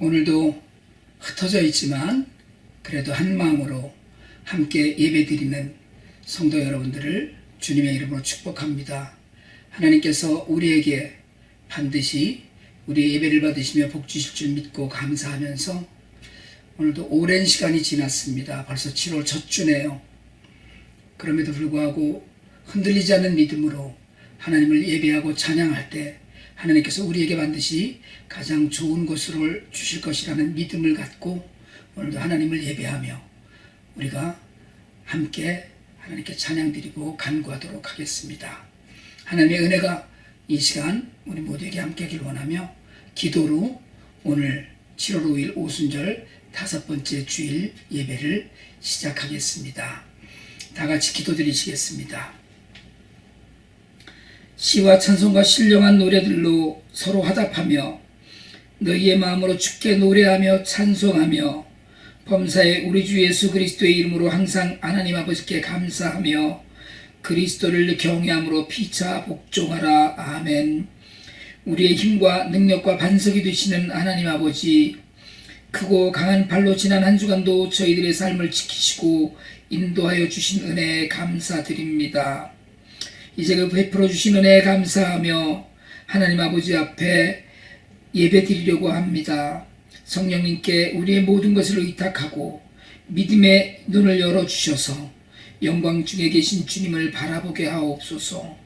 오늘도 흩어져 있지만 그래도 한 마음으로 함께 예배드리는 성도 여러분들을 주님의 이름으로 축복합니다. 하나님께서 우리에게 반드시 우리의 예배를 받으시며 복 주실 줄 믿고 감사하면서 오늘도 오랜 시간이 지났습니다. 벌써 7월 첫 주네요. 그럼에도 불구하고 흔들리지 않는 믿음으로 하나님을 예배하고 찬양할 때 하나님께서 우리에게 반드시 가장 좋은 것을 주실 것이라는 믿음을 갖고 오늘도 하나님을 예배하며 우리가 함께 하나님께 찬양드리고 간구하도록 하겠습니다. 하나님의 은혜가 이 시간 우리 모두에게 함께 하길 원하며 기도로 오늘 7월 5일 오순절 5번째 주일 예배를 시작하겠습니다. 다 같이 기도드리시겠습니다. 시와 찬송과 신령한 노래들로 서로 화답하며 너희의 마음으로 주께 노래하며 찬송하며 범사에 우리 주 예수 그리스도의 이름으로 항상 하나님 아버지께 감사하며 그리스도를 경외함으로 피차 복종하라. 아멘. 우리의 힘과 능력과 반석이 되시는 하나님 아버지, 크고 강한 발로 지난 한 주간도 저희들의 삶을 지키시고 인도하여 주신 은혜에 감사드립니다. 이제 그 베풀어 주신 은혜에 감사하며 하나님 아버지 앞에 예배 드리려고 합니다. 성령님께 우리의 모든 것을 의탁하고 믿음의 눈을 열어주셔서 영광 중에 계신 주님을 바라보게 하옵소서.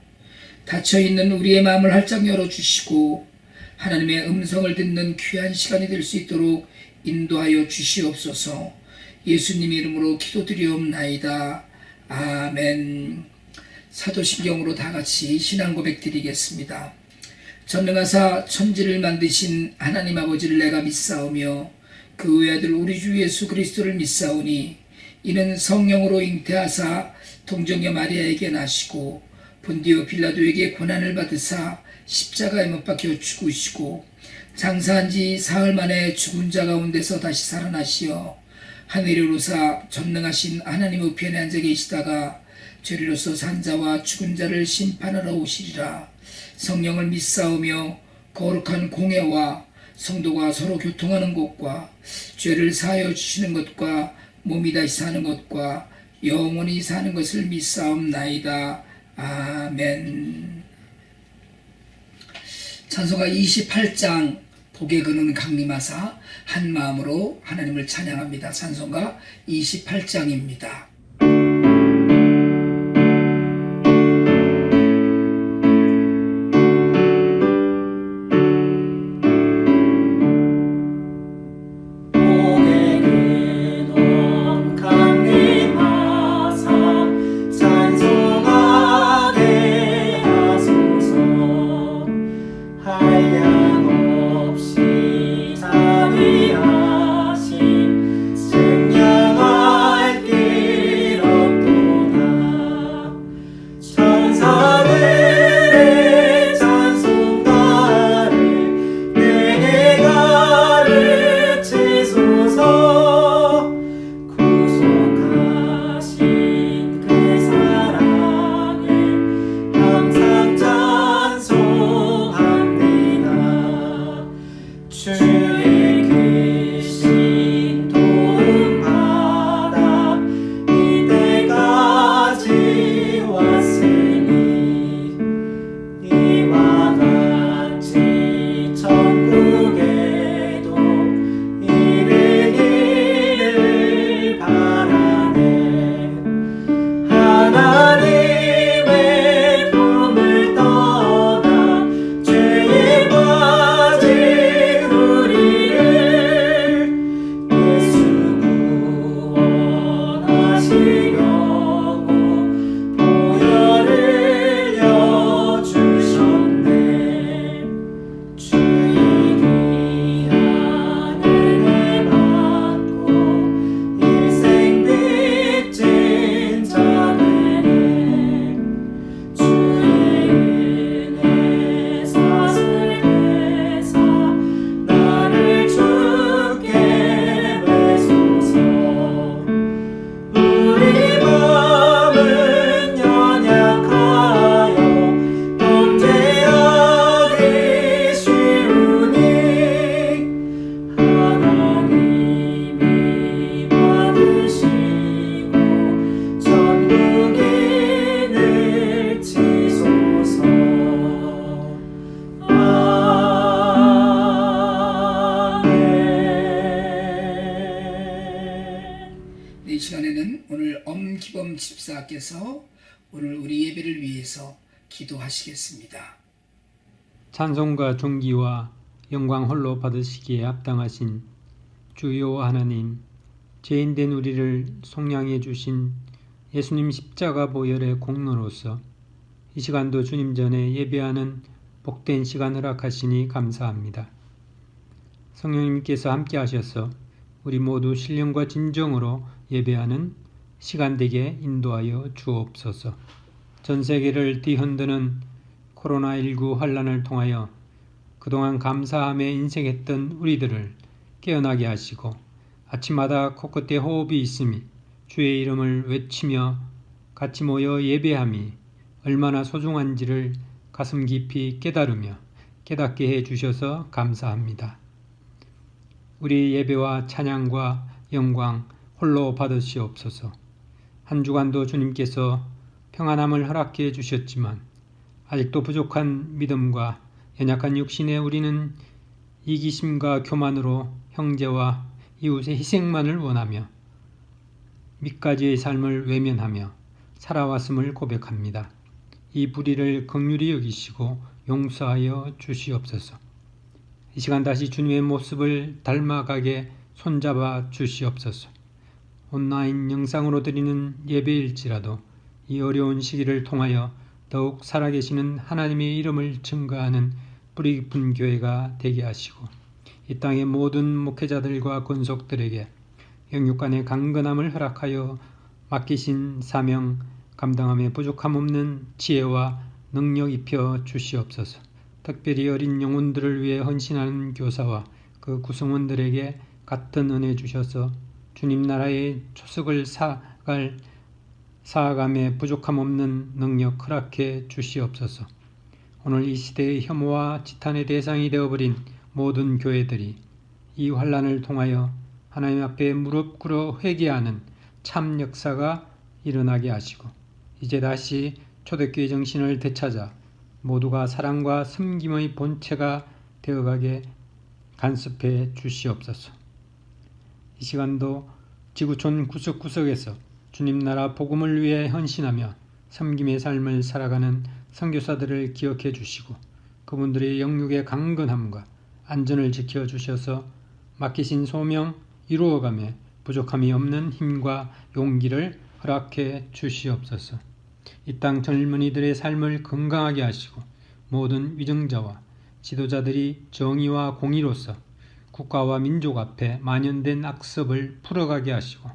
닫혀있는 우리의 마음을 활짝 열어주시고 하나님의 음성을 듣는 귀한 시간이 될 수 있도록 인도하여 주시옵소서. 예수님 이름으로 기도드리옵나이다. 아멘. 사도신경으로 다 같이 신앙 고백 드리겠습니다. 전능하사 천지를 만드신 하나님 아버지를 내가 믿사오며 그 외아들 우리 주 예수 그리스도를 믿사오니 이는 성령으로 잉태하사 동정녀 마리아에게 나시고 본디오 빌라도에게 고난을 받으사 십자가에 못 박혀 죽으시고 장사한 지 사흘 만에 죽은 자 가운데서 다시 살아나시어 하늘에 오르사 전능하신 하나님 우편에 앉아 계시다가 죄리로서 산 자와 죽은 자를 심판하러 오시리라. 성령을 믿사오며 거룩한 공예와 성도가 서로 교통하는 것과 죄를 사하여 주시는 것과 몸이 다시 사는 것과 영원히 사는 것을 믿사옵나이다. 아멘. 찬송가 28장 복에 그는 강림하사 한 마음으로 하나님을 찬양합니다. 찬송가 28장입니다. 자비하신 증량할 길 시간에는 오늘 엄기범 집사께서 오늘 우리 예배를 위해서 기도하시겠습니다. 찬송과 존귀와 영광 홀로 받으시기에 합당하신 주 여호와 하나님, 죄인된 우리를 속량해 주신 예수님 십자가 보혈의 공로로서 이 시간도 주님 전에 예배하는 복된 시간 허락하시니 감사합니다. 성령님께서 함께 하셔서 우리 모두 신령과 진정으로 예배하는 시간 되게 인도하여 주옵소서. 전 세계를 뒤흔드는 코로나19 환란을 통하여 그동안 감사함에 인색했던 우리들을 깨어나게 하시고 아침마다 코끝에 호흡이 있음이 주의 이름을 외치며 같이 모여 예배함이 얼마나 소중한지를 가슴 깊이 깨달으며 깨닫게 해 주셔서 감사합니다. 우리 예배와 찬양과 영광 홀로 받으시옵소서. 한 주간도 주님께서 평안함을 허락해 주셨지만 아직도 부족한 믿음과 연약한 육신에 우리는 이기심과 교만으로 형제와 이웃의 희생만을 원하며 밑가지의 삶을 외면하며 살아왔음을 고백합니다. 이 불의를 긍휼히 여기시고 용서하여 주시옵소서. 이 시간 다시 주님의 모습을 닮아가게 손잡아 주시옵소서. 온라인 영상으로 드리는 예배일지라도 이 어려운 시기를 통하여 더욱 살아계시는 하나님의 이름을 증거하는 뿌리 깊은 교회가 되게 하시고 이 땅의 모든 목회자들과 권속들에게 영육간의 강건함을 허락하여 맡기신 사명 감당함에 부족함 없는 지혜와 능력 입혀 주시옵소서. 특별히 어린 영혼들을 위해 헌신하는 교사와 그 구성원들에게 같은 은혜 주셔서 주님 나라의 초석을 쌓아감에 부족함 없는 능력 허락해 주시옵소서. 오늘 이 시대의 혐오와 지탄의 대상이 되어버린 모든 교회들이 이 환란을 통하여 하나님 앞에 무릎 꿇어 회개하는 참 역사가 일어나게 하시고 이제 다시 초대교회 정신을 되찾아 모두가 사랑과 섬김의 본체가 되어가게 간섭해 주시옵소서. 이 시간도 지구촌 구석구석에서 주님 나라 복음을 위해 헌신하며 섬김의 삶을 살아가는 선교사들을 기억해 주시고 그분들의 영육의 강건함과 안전을 지켜주셔서 맡기신 소명 이루어가며 부족함이 없는 힘과 용기를 허락해 주시옵소서. 이 땅 젊은이들의 삶을 건강하게 하시고 모든 위정자와 지도자들이 정의와 공의로서 국가와 민족 앞에 만연된 악습을 풀어가게 하시고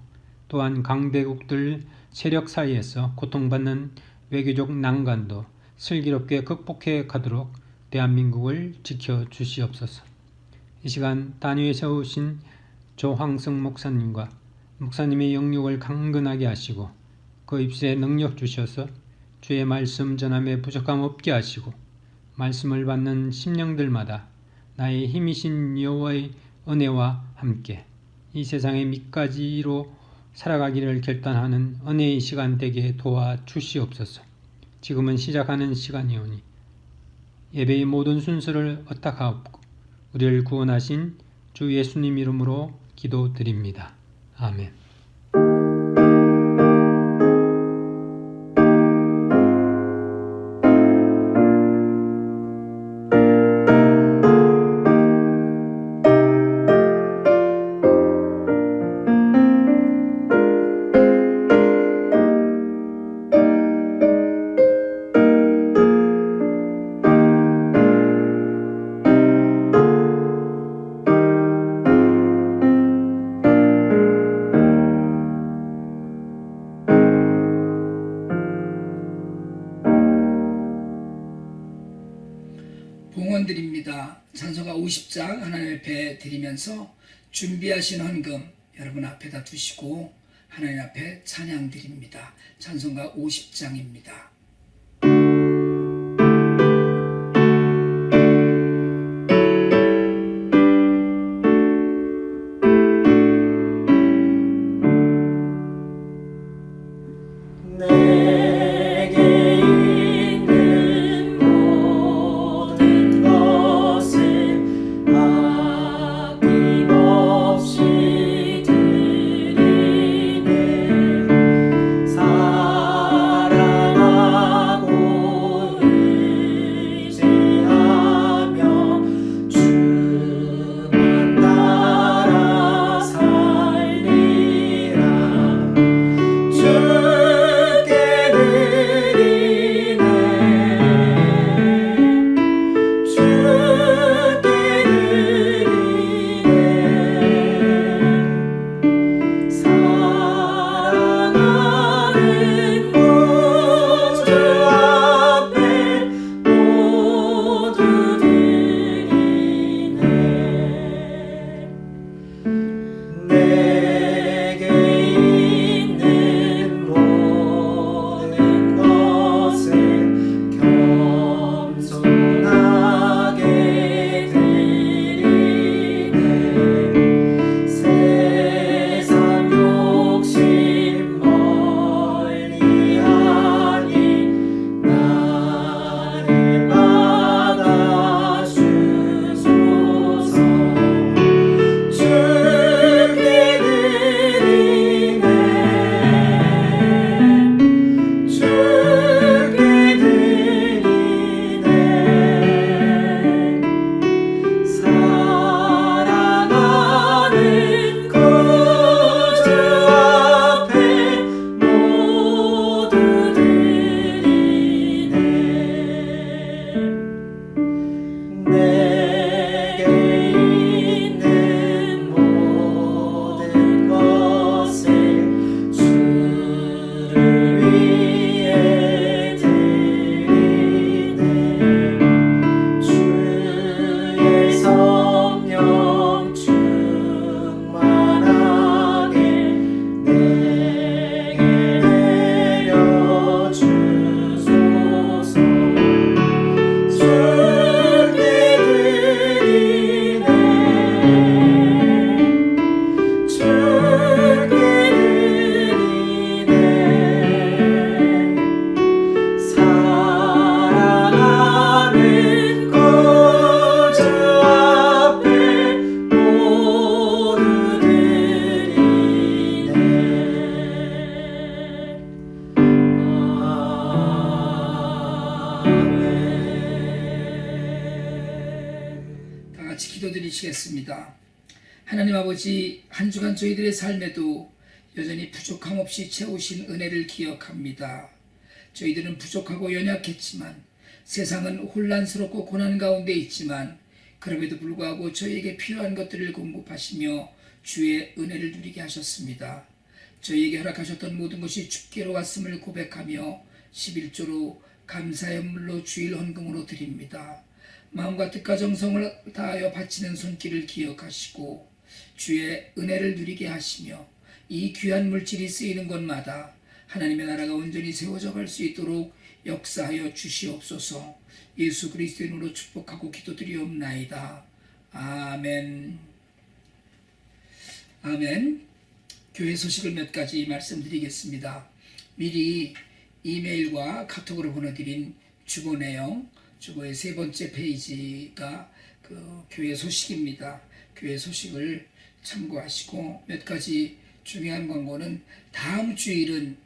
또한 강대국들 세력 사이에서 고통받는 외교적 난관도 슬기롭게 극복해 가도록 대한민국을 지켜주시옵소서. 이 시간 단위에 세우신 조황승 목사님과 목사님의 영육을 강건하게 하시고 그 입술에 능력 주셔서 주의 말씀 전함에 부족함 없게 하시고 말씀을 받는 심령들마다 나의 힘이신 여호와의 은혜와 함께 이 세상의 밑가지로 살아가기를 결단하는 은혜의 시간 되게 도와주시옵소서. 지금은 시작하는 시간이오니 예배의 모든 순서를 의탁하옵고 우리를 구원하신 주 예수님 이름으로 기도드립니다. 아멘. 봉헌드립니다. 찬송가 50장 하나님 앞에 드리면서 준비하신 헌금 여러분 앞에다 두시고 하나님 앞에 찬양 드립니다. 찬송가 50장입니다. 읽으시겠습니다. 하나님 아버지, 한 주간 저희들의 삶에도 여전히 부족함 없이 채우신 은혜를 기억합니다. 저희들은 부족하고 연약했지만, 세상은 혼란스럽고 고난 가운데 있지만, 그럼에도 불구하고 저희에게 필요한 것들을 공급하시며 주의 은혜를 누리게 하셨습니다. 저희에게 허락하셨던 모든 것이 주께로 왔음을 고백하며 11조로 감사의 물로 주일 헌금으로 드립니다. 마음과 뜻과 정성을 다하여 바치는 손길을 기억하시고 주의 은혜를 누리게 하시며 이 귀한 물질이 쓰이는 곳마다 하나님의 나라가 온전히 세워져 갈 수 있도록 역사하여 주시옵소서. 예수 그리스도의 이름으로 축복하고 기도드리옵나이다. 아멘. 아멘. 교회 소식을 몇 가지 말씀드리겠습니다. 미리 이메일과 카톡으로 보내드린 주보 내용, 주보의 3번째 페이지가 그 교회 소식입니다. 교회 소식을 참고하시고, 몇 가지 중요한 광고는 다음 주일은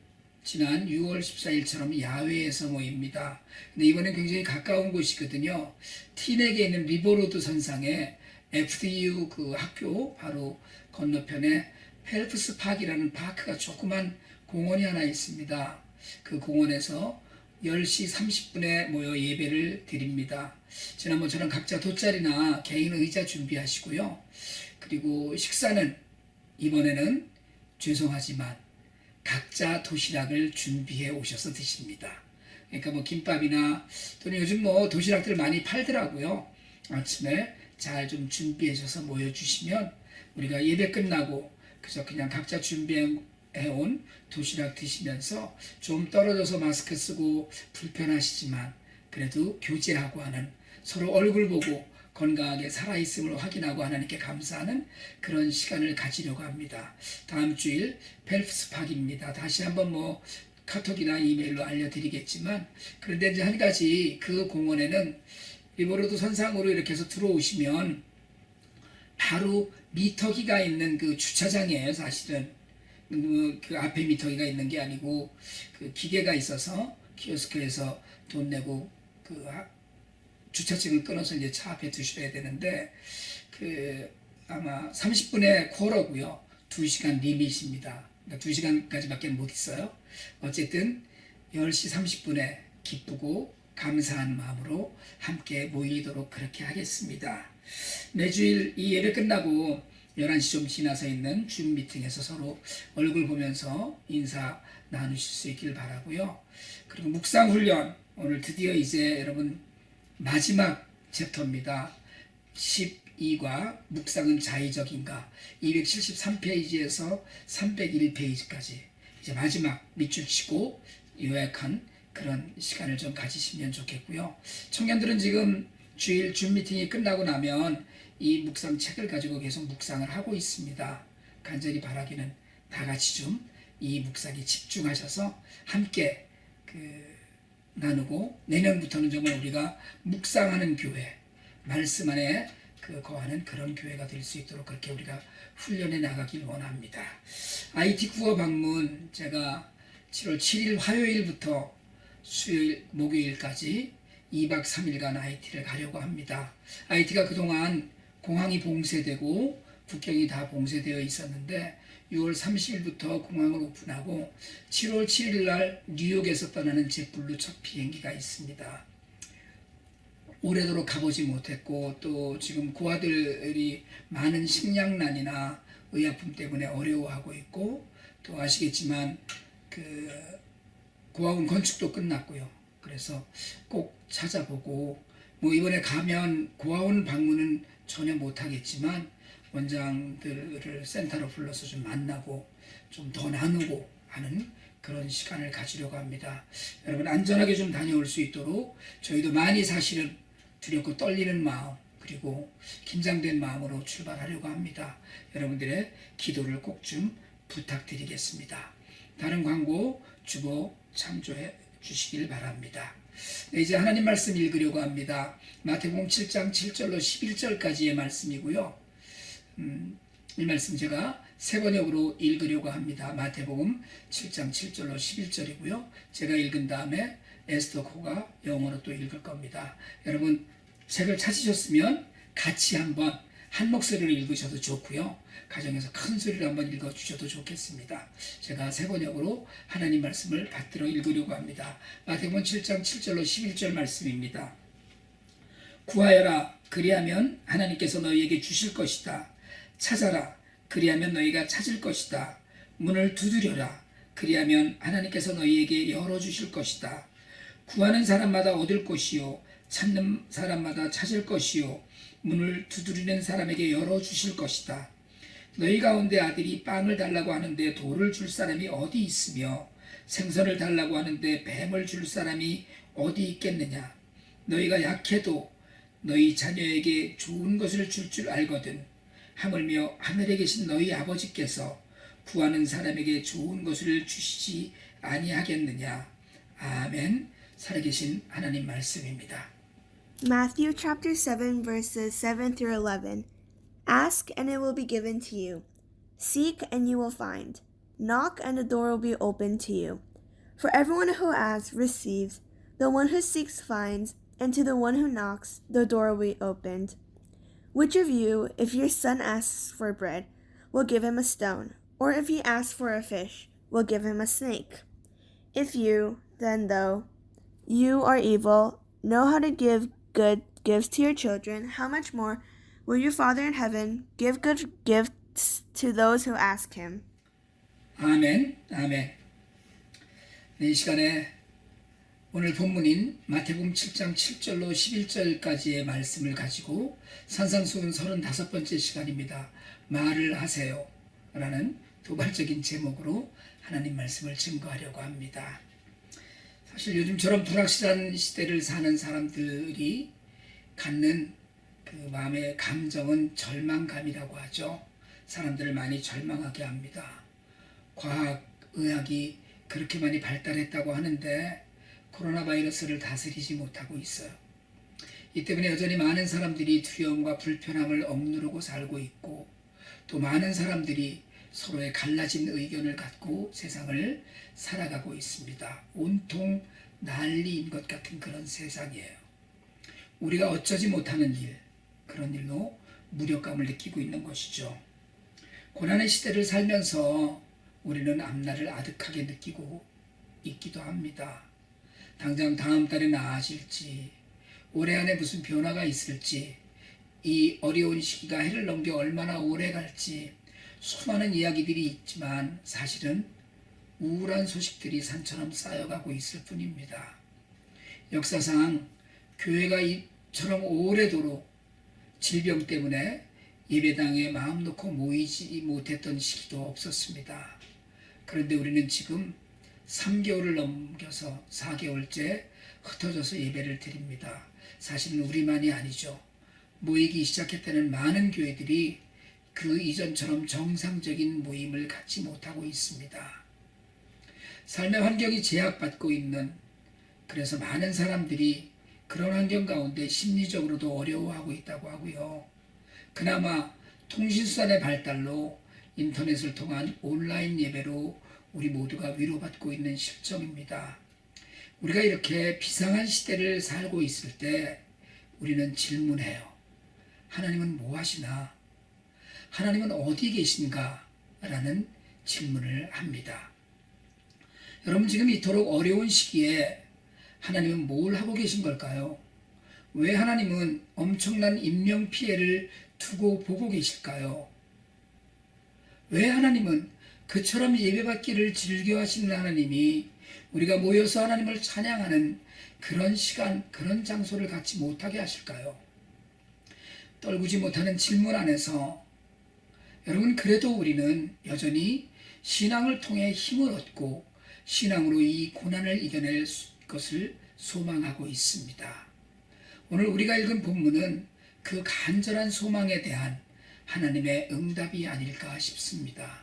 지난 6월 14일처럼 야외에서 모입니다. 근데 이번엔 굉장히 가까운 곳이거든요. 티넥에 있는 리버로드 선상에 FDU 그 학교 바로 건너편에 펠프스 파크라는 파크가 조그만 공원이 하나 있습니다. 그 공원에서 10시 30분에 모여 예배를 드립니다. 지난번처럼 각자 돗자리나 개인 의자 준비하시고요. 그리고 식사는 이번에는 죄송하지만 각자 도시락을 준비해 오셔서 드십니다. 그러니까 뭐 김밥이나 또는 요즘 뭐 도시락들 많이 팔더라고요. 아침에 잘 좀 준비해 줘서 모여주시면 우리가 예배 끝나고 그래서 그냥 각자 준비해온 도시락 드시면서 좀 떨어져서 마스크 쓰고 불편하시지만 그래도 교제하고 하는, 서로 얼굴 보고 건강하게 살아있음을 확인하고 하나님께 감사하는 그런 시간을 가지려고 합니다. 다음 주일 펠프스 파크입니다. 다시 한번 뭐 카톡이나 이메일로 알려드리겠지만, 그런데 이제 한 가지, 그 공원에는 리버로드 선상으로 이렇게 해서 들어오시면 바로 미터기가 있는 그 주차장이에요. 사실은 그 앞에 미터기가 있는 게 아니고 그 기계가 있어서 키오스크에서 돈 내고 그 주차증을 끊어서 이제 차 앞에 두셔야 되는데, 그 아마 30분의 쿼러고요. 2시간 리밋입니다. 그러니까 2시간까지밖에 못 있어요. 어쨌든 10시 30분에 기쁘고 감사한 마음으로 함께 모이도록 그렇게 하겠습니다. 매주일 이 예배 끝나고 11시 좀 지나서 있는 줌 미팅에서 서로 얼굴 보면서 인사 나누실 수 있길 바라고요. 그리고 묵상 훈련, 오늘 드디어 이제 여러분 마지막 챕터입니다. 12과 묵상은 자의적인가, 273페이지에서 301페이지까지 이제 마지막 밑줄 치고 요약한 그런 시간을 좀 가지시면 좋겠고요. 청년들은 지금 주일 줌 미팅이 끝나고 나면 이 묵상 책을 가지고 계속 묵상을 하고 있습니다. 간절히 바라기는 다 같이 좀 이 묵상에 집중하셔서 함께 나누고, 내년부터는 정말 우리가 묵상하는 교회, 말씀 안에 거하는 그런 교회가 될 수 있도록 그렇게 우리가 훈련해 나가길 원합니다. IT 구호 방문, 제가 7월 7일 화요일부터 수요일 목요일까지 2박 3일간 IT를 가려고 합니다. IT가 그동안 공항이 봉쇄되고 국경이 다 봉쇄되어 있었는데 6월 30일부터 공항을 오픈하고 7월 7일 날 뉴욕에서 떠나는 젯블루 첫 비행기가 있습니다. 오래도록 가보지 못했고, 또 지금 고아들이 많은 식량난이나 의약품 때문에 어려워하고 있고, 또 아시겠지만 고아원 건축도 끝났고요. 그래서 꼭 찾아보고, 뭐 이번에 가면 고아원 방문은 전혀 못하겠지만 원장들을 센터로 불러서 좀 만나고 좀 더 나누고 하는 그런 시간을 가지려고 합니다. 여러분 안전하게 좀 다녀올 수 있도록 저희도 많이 사실은 두렵고 떨리는 마음, 그리고 긴장된 마음으로 출발하려고 합니다. 여러분들의 기도를 꼭 좀 부탁드리겠습니다. 다른 광고 주보 참조해 주시길 바랍니다. 네, 이제 하나님 말씀 읽으려고 합니다. 마태복음 7장 7절로 11절까지의 말씀이고요. 이 말씀 제가 세 번역으로 읽으려고 합니다. 마태복음 7장 7절로 11절이고요. 제가 읽은 다음에 에스더 코가 영어로 또 읽을 겁니다. 여러분 책을 찾으셨으면 같이 한번 한 목소리로 읽으셔도 좋고요. 가정에서 큰 소리로 한번 읽어주셔도 좋겠습니다. 제가 세 번역으로 하나님 말씀을 받들어 읽으려고 합니다. 마태복음 7장 7절로 11절 말씀입니다. 구하여라, 그리하면 하나님께서 너희에게 주실 것이다. 찾아라, 그리하면 너희가 찾을 것이다. 문을 두드려라, 그리하면 하나님께서 너희에게 열어주실 것이다. 구하는 사람마다 얻을 것이요, 찾는 사람마다 찾을 것이요, 문을 두드리는 사람에게 열어주실 것이다. 너희 가운데 아들이 빵을 달라고 하는데 돌을 줄 사람이 어디 있으며 생선을 달라고 하는데 뱀을 줄 사람이 어디 있겠느냐. 너희가 약해도 너희 자녀에게 좋은 것을 줄 알거든. 하물며 하늘에 계신 너희 아버지께서 구하는 사람에게 좋은 것을 주시지 아니하겠느냐. 아멘. 살아계신 하나님 말씀입니다. Matthew chapter 7 verses 7 through 11. Ask and it will be given to you. Seek and you will find. Knock and the door will be opened to you. For everyone who asks receives, the one who seeks finds, and to the one who knocks the door will be opened. Which of you, if your son asks for bread, will give him a stone? Or if he asks for a fish, will give him a snake? If you, then though you are evil, know how to give good gifts to your children, how much more will your Father in heaven give good gifts to those who ask him? 아멘. 아멘. 이 시간에 오늘 본문인 마태복음 7장 7절로 11절까지의 말씀을 가지고 산상수훈 35번째 시간입니다. 말을 하세요 라는 도발적인 제목으로 하나님 말씀을 증거하려고 합니다. 사실 요즘처럼 불확실한 시대를 사는 사람들이 갖는 그 마음의 감정은 절망감이라고 하죠. 사람들을 많이 절망하게 합니다. 과학, 의학이 그렇게 많이 발달했다고 하는데 코로나 바이러스를 다스리지 못하고 있어요. 이 때문에 여전히 많은 사람들이 두려움과 불편함을 억누르고 살고 있고, 또 많은 사람들이 서로의 갈라진 의견을 갖고 세상을 살아가고 있습니다. 온통 난리인 것 같은 그런 세상이에요. 우리가 어쩌지 못하는 일, 그런 일로 무력감을 느끼고 있는 것이죠. 고난의 시대를 살면서 우리는 앞날을 아득하게 느끼고 있기도 합니다. 당장 다음 달에 나아질지, 올해 안에 무슨 변화가 있을지, 이 어려운 시기가 해를 넘겨 얼마나 오래 갈지 수많은 이야기들이 있지만 사실은 우울한 소식들이 산처럼 쌓여가고 있을 뿐입니다. 역사상 교회가 이처럼 오래도록 질병 때문에 예배당에 마음 놓고 모이지 못했던 시기도 없었습니다. 그런데 우리는 지금 3개월을 넘겨서 4개월째 흩어져서 예배를 드립니다. 사실은 우리만이 아니죠. 모이기 시작했다는 많은 교회들이 그 이전처럼 정상적인 모임을 갖지 못하고 있습니다. 삶의 환경이 제약받고 있는, 그래서 많은 사람들이 그런 환경 가운데 심리적으로도 어려워하고 있다고 하고요. 그나마 통신수단의 발달로 인터넷을 통한 온라인 예배로 우리 모두가 위로받고 있는 실정입니다. 우리가 이렇게 비상한 시대를 살고 있을 때 우리는 질문해요. 하나님은 뭐 하시나? 하나님은 어디 계신가? 라는 질문을 합니다. 여러분, 지금 이토록 어려운 시기에 하나님은 뭘 하고 계신 걸까요? 왜 하나님은 엄청난 인명피해를 두고 보고 계실까요? 왜 하나님은 그처럼 예배받기를 즐겨하시는 하나님이 우리가 모여서 하나님을 찬양하는 그런 시간, 그런 장소를 갖지 못하게 하실까요? 떨구지 못하는 질문 안에서 여러분, 그래도 우리는 여전히 신앙을 통해 힘을 얻고 신앙으로 이 고난을 이겨낼 것을 소망하고 있습니다. 오늘 우리가 읽은 본문은 그 간절한 소망에 대한 하나님의 응답이 아닐까 싶습니다.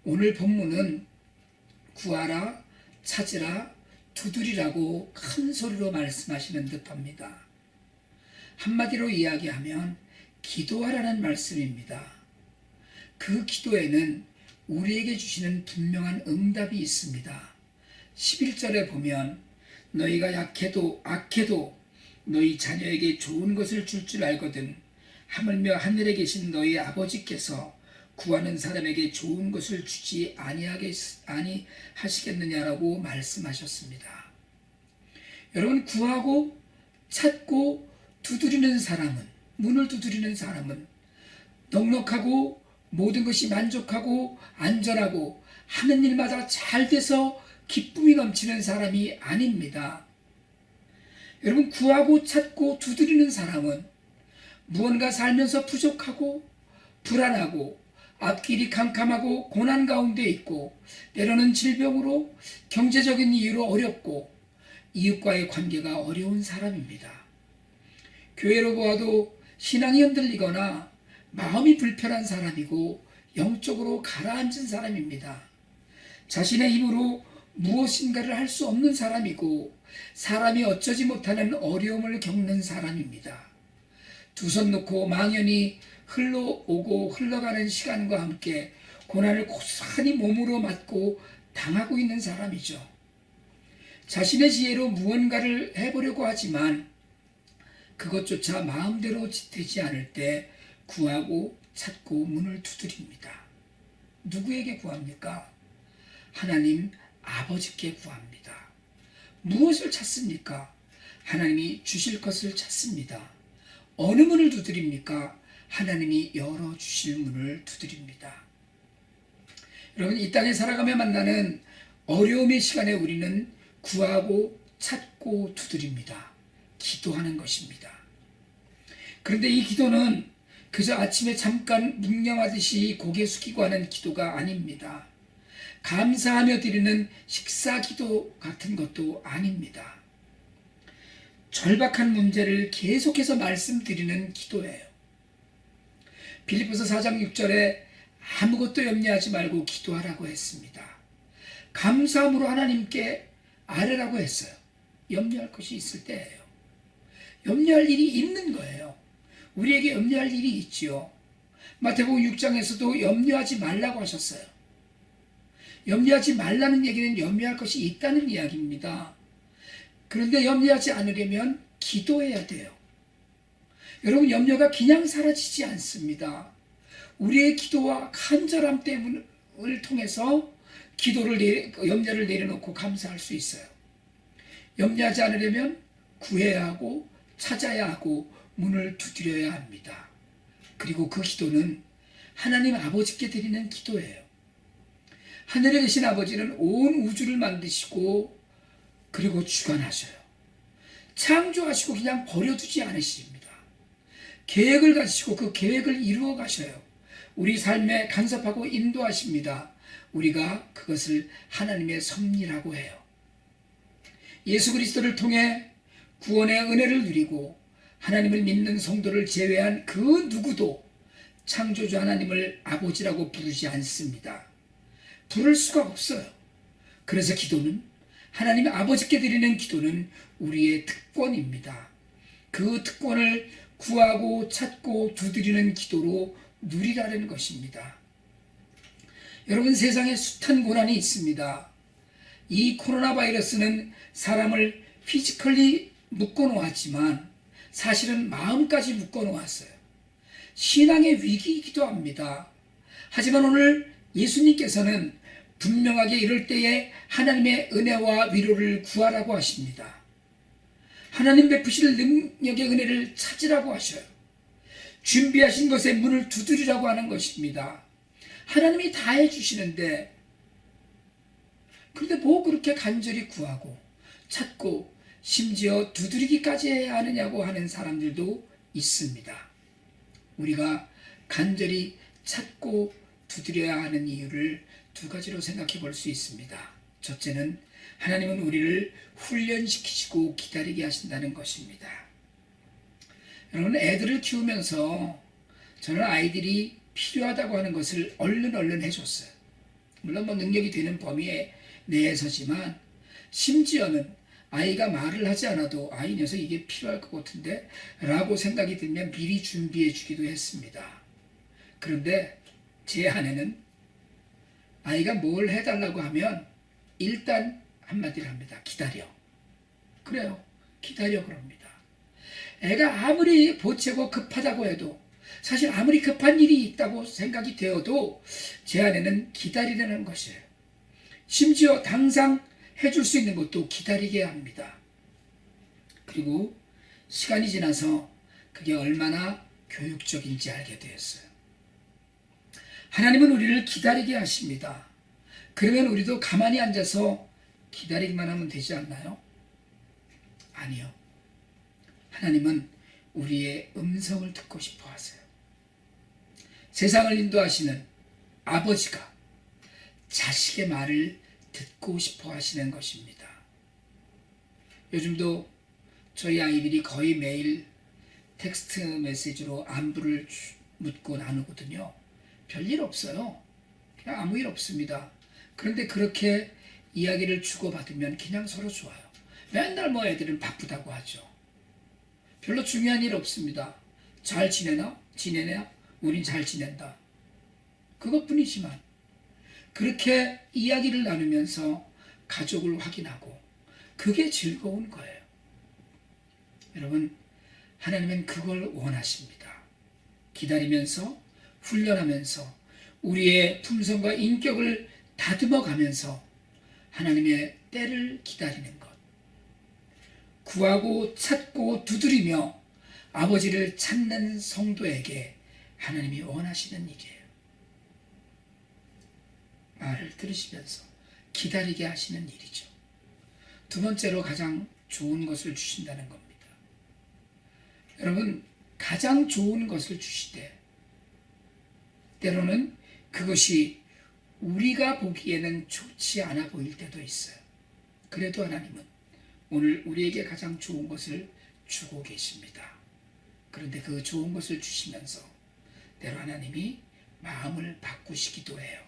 오늘 본문은 구하라, 찾으라, 두드리라고 큰 소리로 말씀하시는 듯합니다. 한마디로 이야기하면 기도하라는 말씀입니다. 그 기도에는 우리에게 주시는 분명한 응답이 있습니다. 11절에 보면 너희가 약해도 악해도 너희 자녀에게 좋은 것을 줄 알거든. 하물며 하늘에 계신 너희 아버지께서 구하는 사람에게 좋은 것을 주지 아니하시겠느냐라고 말씀하셨습니다. 여러분, 구하고 찾고 두드리는 사람은, 문을 두드리는 사람은 넉넉하고 모든 것이 만족하고 안전하고 하는 일마다 잘 돼서 기쁨이 넘치는 사람이 아닙니다. 여러분, 구하고 찾고 두드리는 사람은 무언가 살면서 부족하고 불안하고 앞길이 캄캄하고 고난 가운데 있고 때로는 질병으로 경제적인 이유로 어렵고 이웃과의 관계가 어려운 사람입니다. 교회로 보아도 신앙이 흔들리거나 마음이 불편한 사람이고 영적으로 가라앉은 사람입니다. 자신의 힘으로 무엇인가를 할 수 없는 사람이고 사람이 어쩌지 못하는 어려움을 겪는 사람입니다. 두 손 놓고 망연히 흘러오고 흘러가는 시간과 함께 고난을 고스란히 몸으로 맞고 당하고 있는 사람이죠. 자신의 지혜로 무언가를 해보려고 하지만 그것조차 마음대로 되지 않을 때 구하고 찾고 문을 두드립니다. 누구에게 구합니까? 하나님 아버지께 구합니다. 무엇을 찾습니까? 하나님이 주실 것을 찾습니다. 어느 문을 두드립니까? 하나님이 열어주실 문을 두드립니다. 여러분, 이 땅에 살아가며 만나는 어려움의 시간에 우리는 구하고 찾고 두드립니다. 기도하는 것입니다. 그런데 이 기도는 그저 아침에 잠깐 묵념하듯이 고개 숙이고 하는 기도가 아닙니다. 감사하며 드리는 식사 기도 같은 것도 아닙니다. 절박한 문제를 계속해서 말씀드리는 기도예요. 빌립보서 4장 6절에 아무것도 염려하지 말고 기도하라고 했습니다. 감사함으로 하나님께 아뢰라고 했어요. 염려할 것이 있을 때예요. 염려할 일이 있는 거예요. 우리에게 염려할 일이 있지요. 마태복음 6장에서도 염려하지 말라고 하셨어요. 염려하지 말라는 얘기는 염려할 것이 있다는 이야기입니다. 그런데 염려하지 않으려면 기도해야 돼요. 여러분, 염려가 그냥 사라지지 않습니다. 우리의 기도와 간절함 때문을 통해서 염려를 내려놓고 감사할 수 있어요. 염려하지 않으려면 구해야 하고 찾아야 하고 문을 두드려야 합니다. 그리고 그 기도는 하나님 아버지께 드리는 기도예요. 하늘에 계신 아버지는 온 우주를 만드시고 그리고 주관하셔요. 창조하시고 그냥 버려두지 않으십니다. 계획을 가지시고 그 계획을 이루어 가셔요. 우리 삶에 간섭하고 인도하십니다. 우리가 그것을 하나님의 섭리라고 해요. 예수 그리스도를 통해 구원의 은혜를 누리고 하나님을 믿는 성도를 제외한 그 누구도 창조주 하나님을 아버지라고 부르지 않습니다. 부를 수가 없어요. 그래서 기도는, 하나님 아버지께 드리는 기도는 우리의 특권입니다. 그 특권을 구하고 찾고 두드리는 기도로 누리라는 것입니다. 여러분, 세상에 숱한 고난이 있습니다. 이 코로나 바이러스는 사람을 피지컬리 묶어놓았지만 사실은 마음까지 묶어놓았어요. 신앙의 위기이기도 합니다. 하지만 오늘 예수님께서는 분명하게 이럴 때에 하나님의 은혜와 위로를 구하라고 하십니다. 하나님 베푸실 능력의 은혜를 찾으라고 하셔요. 준비하신 것에 문을 두드리라고 하는 것입니다. 하나님이 다 해주시는데, 그런데 뭐 그렇게 간절히 구하고 찾고 심지어 두드리기까지 해야 하느냐고 하는 사람들도 있습니다. 우리가 간절히 찾고 두드려야 하는 이유를 두 가지로 생각해 볼 수 있습니다. 첫째는 하나님은 우리를 훈련시키시고 기다리게 하신다는 것입니다. 여러분, 애들을 키우면서 저는 아이들이 필요하다고 하는 것을 얼른 해줬어요. 물론 능력이 되는 범위 내에서지만, 심지어는 아이가 말을 하지 않아도 이 녀석 이게 필요할 것 같은데 라고 생각이 들면 미리 준비해 주기도 했습니다. 그런데 제 아내는 아이가 뭘 해달라고 하면 일단 한마디를 합니다. 기다려. 그래요. 기다려 그럽니다. 애가 아무리 보채고 급하다고 해도 사실 아무리 급한 일이 있다고 생각이 되어도 제 안에는 기다리려는 것이에요. 심지어 당장 해줄 수 있는 것도 기다리게 합니다. 그리고 시간이 지나서 그게 얼마나 교육적인지 알게 되었어요. 하나님은 우리를 기다리게 하십니다. 그러면 우리도 가만히 앉아서 기다리기만 하면 되지 않나요? 아니요. 하나님은 우리의 음성을 듣고 싶어 하세요. 세상을 인도하시는 아버지가 자식의 말을 듣고 싶어 하시는 것입니다. 요즘도 저희 아이들이 거의 매일 텍스트 메시지로 안부를 묻고 나누거든요. 별일 없어요. 그냥 아무 일 없습니다. 그런데 그렇게 이야기를 주고받으면 그냥 서로 좋아요. 맨날 뭐 애들은 바쁘다고 하죠. 별로 중요한 일 없습니다. 잘 지내나? 지내냐? 우린 잘 지낸다. 그것뿐이지만 그렇게 이야기를 나누면서 가족을 확인하고 그게 즐거운 거예요. 여러분, 하나님은 그걸 원하십니다. 기다리면서 훈련하면서 우리의 품성과 인격을 다듬어가면서 하나님의 때를 기다리는 것. 구하고 찾고 두드리며 아버지를 찾는 성도에게 하나님이 원하시는 일이에요. 말을 들으시면서 기다리게 하시는 일이죠. 두 번째로 가장 좋은 것을 주신다는 겁니다. 여러분, 가장 좋은 것을 주시되 때로는 그것이 우리가 보기에는 좋지 않아 보일 때도 있어요. 그래도 하나님은 오늘 우리에게 가장 좋은 것을 주고 계십니다. 그런데 그 좋은 것을 주시면서 때로 하나님이 마음을 바꾸시기도 해요.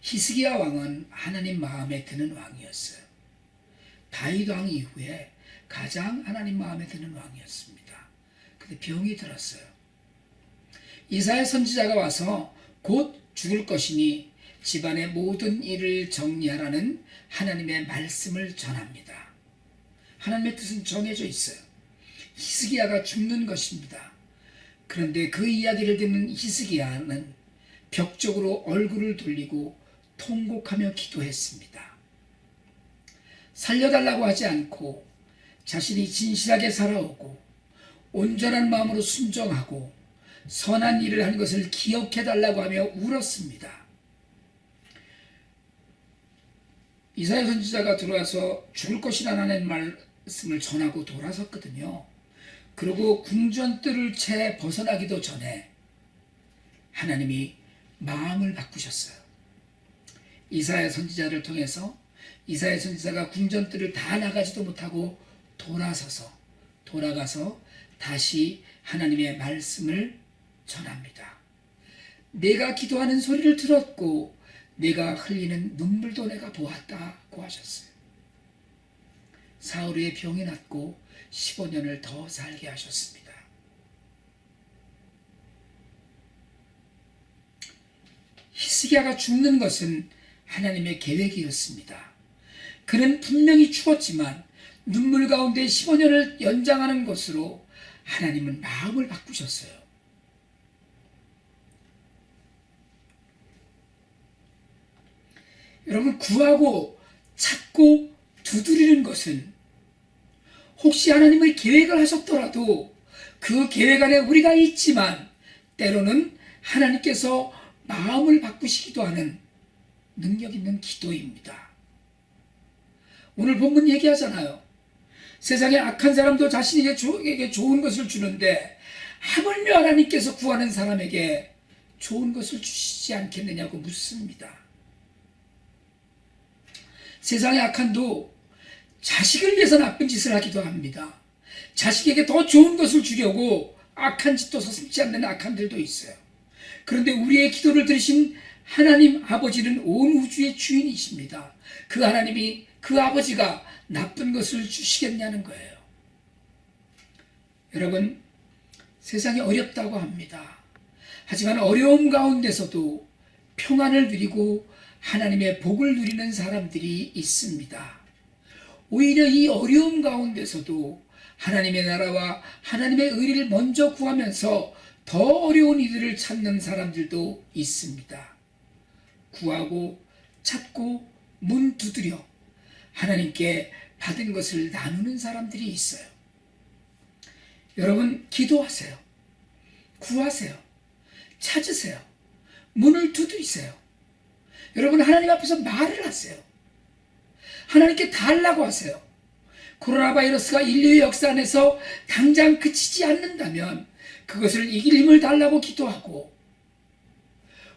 히스기야 왕은 하나님 마음에 드는 왕이었어요. 다윗 왕 이후에 가장 하나님 마음에 드는 왕이었습니다. 근데 병이 들었어요. 이사야 선지자가 와서 곧 죽을 것이니 집안의 모든 일을 정리하라는 하나님의 말씀을 전합니다. 하나님의 뜻은 정해져 있어요. 히스기야가 죽는 것입니다. 그런데 그 이야기를 듣는 히스기야는 벽 쪽으로 얼굴을 돌리고 통곡하며 기도했습니다. 살려달라고 하지 않고 자신이 진실하게 살아오고 온전한 마음으로 순종하고 선한 일을 한 것을 기억해달라고 하며 울었습니다. 이사야 선지자가 들어와서 죽을 것이라는 말씀을 전하고 돌아섰거든요. 그리고 궁전뜰을 채 벗어나기도 전에 하나님이 마음을 바꾸셨어요. 이사야 선지자를 통해서 이사야 선지자가 궁전뜰을 다 나가지도 못하고 돌아가서 다시 하나님의 말씀을 전합니다. 내가 기도하는 소리를 들었고 내가 흘리는 눈물도 내가 보았다고 하셨어요. 사울의 병이 낫고 15년을 더 살게 하셨습니다. 히스기야가 죽는 것은 하나님의 계획이었습니다. 그는 분명히 죽었지만 눈물 가운데 15년을 연장하는 것으로 하나님은 마음을 바꾸셨어요. 여러분, 구하고 찾고 두드리는 것은 혹시 하나님의 계획을 하셨더라도 그 계획 안에 우리가 있지만 때로는 하나님께서 마음을 바꾸시기도 하는 능력 있는 기도입니다. 오늘 본문 얘기하잖아요. 세상에 악한 사람도 자신에게 좋은 것을 주는데 하물며 하나님께서 구하는 사람에게 좋은 것을 주시지 않겠느냐고 묻습니다. 세상의 악한도 자식을 위해서 나쁜 짓을 하기도 합니다. 자식에게 더 좋은 것을 주려고 악한 짓도 서슴지 않는 악한들도 있어요. 그런데 우리의 기도를 들으신 하나님 아버지는 온 우주의 주인이십니다. 그 하나님이, 그 아버지가 나쁜 것을 주시겠냐는 거예요. 여러분, 세상이 어렵다고 합니다. 하지만 어려움 가운데서도 평안을 누리고 하나님의 복을 누리는 사람들이 있습니다. 오히려 이 어려움 가운데서도 하나님의 나라와 하나님의 의를 먼저 구하면서 더 어려운 이들을 찾는 사람들도 있습니다. 구하고 찾고 문 두드려 하나님께 받은 것을 나누는 사람들이 있어요. 여러분, 기도하세요. 구하세요. 찾으세요. 문을 두드리세요. 여러분, 하나님 앞에서 말을 하세요. 하나님께 달라고 하세요. 코로나 바이러스가 인류의 역사 안에서 당장 그치지 않는다면 그것을 이길 힘을 달라고 기도하고,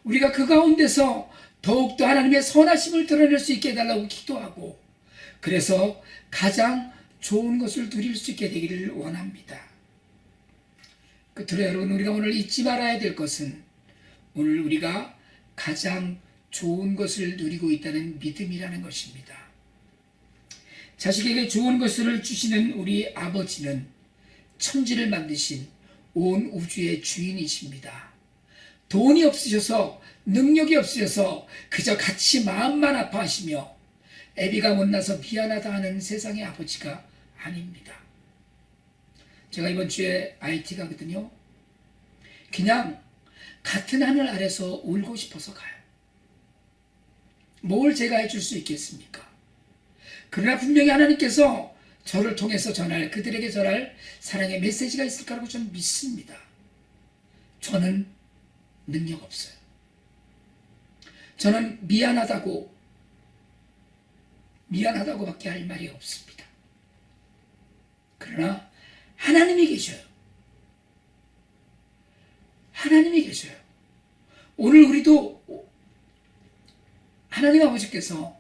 우리가 그 가운데서 더욱더 하나님의 선하심을 드러낼 수 있게 해달라고 기도하고, 그래서 가장 좋은 것을 누릴 수 있게 되기를 원합니다. 끝으로 여러분, 우리가 오늘 잊지 말아야 될 것은 오늘 우리가 가장 좋은 것을 누리고 있다는 믿음이라는 것입니다. 자식에게 좋은 것을 주시는 우리 아버지는 천지를 만드신 온 우주의 주인이십니다. 돈이 없으셔서, 능력이 없으셔서 그저 같이 마음만 아파하시며 애비가 못나서 미안하다 하는 세상의 아버지가 아닙니다. 제가 이번 주에 IT 가거든요. 그냥 같은 하늘 아래서 울고 싶어서 가요. 뭘 제가 해줄 수 있겠습니까? 그러나 분명히 하나님께서 저를 통해서 그들에게 전할 사랑의 메시지가 있을 거라고 저는 믿습니다. 저는 능력 없어요. 저는 미안하다고밖에 할 말이 없습니다. 그러나 하나님이 계셔요. 하나님이 계셔요. 오늘 우리도 하나님 아버지께서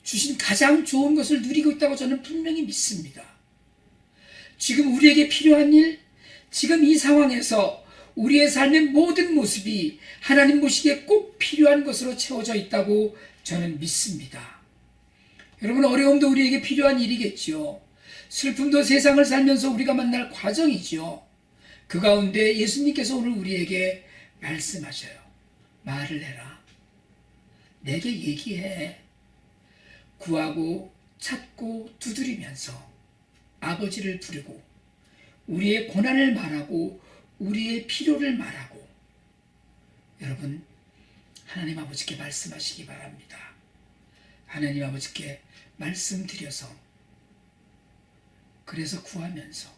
주신 가장 좋은 것을 누리고 있다고 저는 분명히 믿습니다. 지금 우리에게 필요한 일, 지금 이 상황에서 우리의 삶의 모든 모습이 하나님 보시기에 꼭 필요한 것으로 채워져 있다고 저는 믿습니다. 여러분, 어려움도 우리에게 필요한 일이겠지요. 슬픔도 세상을 살면서 우리가 만날 과정이지요. 그 가운데 예수님께서 오늘 우리에게 말씀하셔요. 말을 해라. 내게 얘기해. 구하고 찾고 두드리면서 아버지를 부르고 우리의 고난을 말하고 우리의 필요를 말하고, 여러분, 하나님 아버지께 말씀하시기 바랍니다. 하나님 아버지께 말씀드려서, 그래서 구하면서,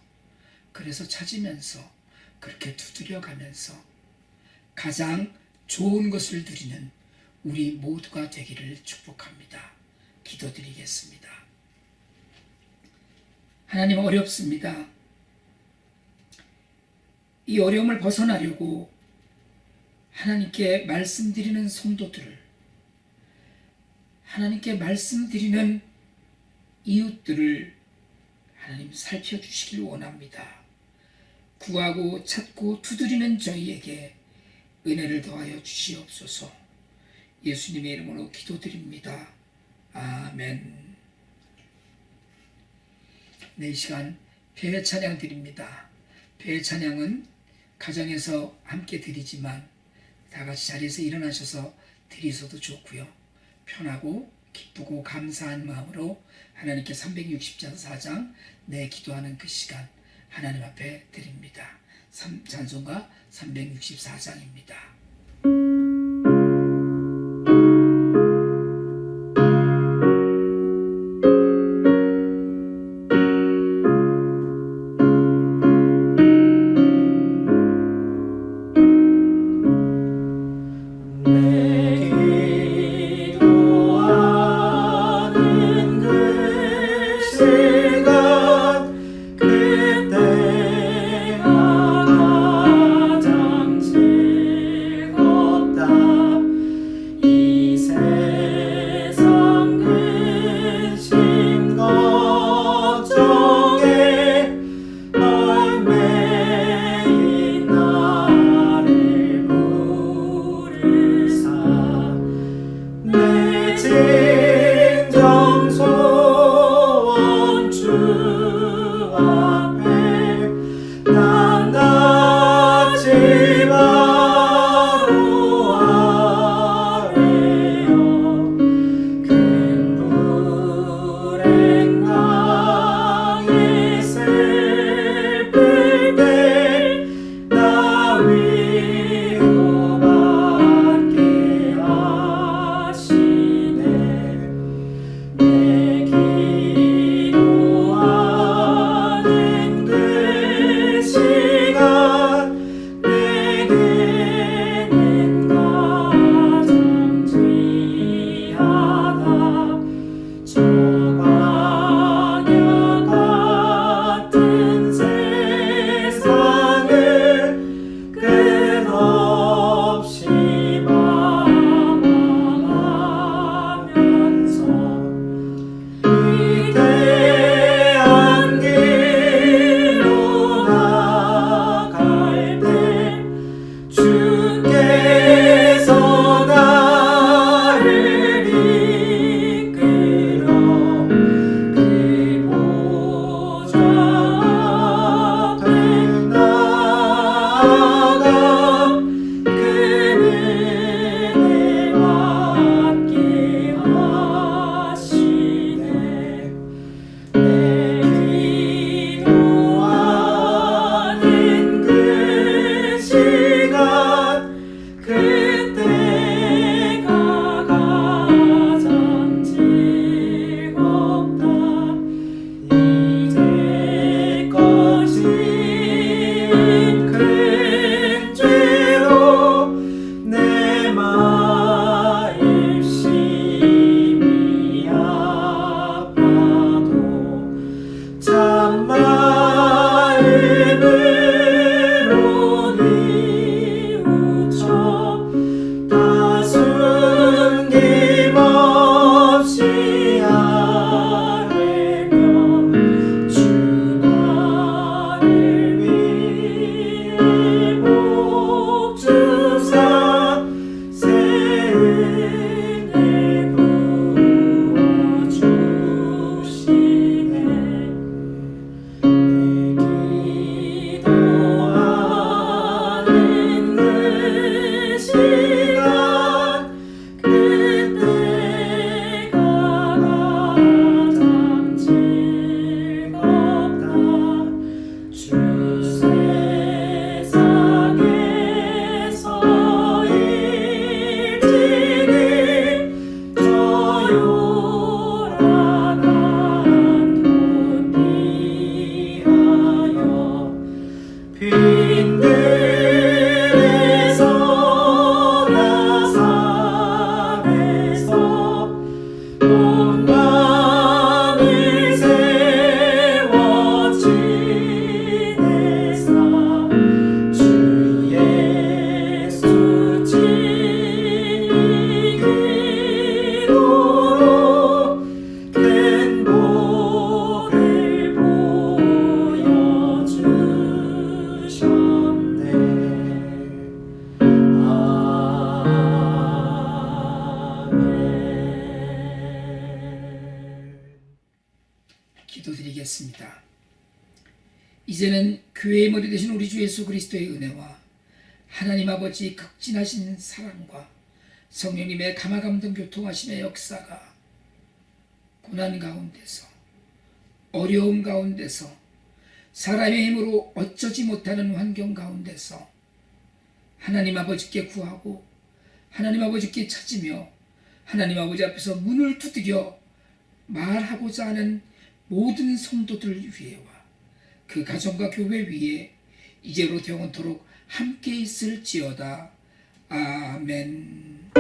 그래서 찾으면서, 그렇게 두드려가면서 가장 좋은 것을 누리는 우리 모두가 되기를 축복합니다. 기도드리겠습니다. 하나님, 어렵습니다. 이 어려움을 벗어나려고 하나님께 말씀드리는 성도들을, 하나님께 말씀드리는 이웃들을 하나님 살펴주시길 원합니다. 구하고 찾고 두드리는 저희에게 은혜를 더하여 주시옵소서. 예수님의 이름으로 기도드립니다. 아멘. 네, 이 시간 배회 찬양 드립니다. 배회 찬양은 가정에서 함께 드리지만 다 같이 자리에서 일어나셔서 드리셔도 좋고요. 편하고 기쁘고 감사한 마음으로 하나님께 364장 내 기도하는 그 시간 하나님 앞에 드립니다. 찬송가 364장입니다. 그때가 가장 기도하겠습니다. 이제는 교회의 머리 되신 우리 주 예수 그리스도의 은혜와 하나님 아버지 극진하신 사랑과 성령님의 감화감동 교통하심의 역사가 고난 가운데서, 어려움 가운데서, 사람의 힘으로 어쩌지 못하는 환경 가운데서 하나님 아버지께 구하고 하나님 아버지께 찾으며 하나님 아버지 앞에서 문을 두드려 말하고자 하는 모든 성도들 위에와 그 가정과 교회 위에 이제로부터 영원토록 함께 있을지어다. 아멘.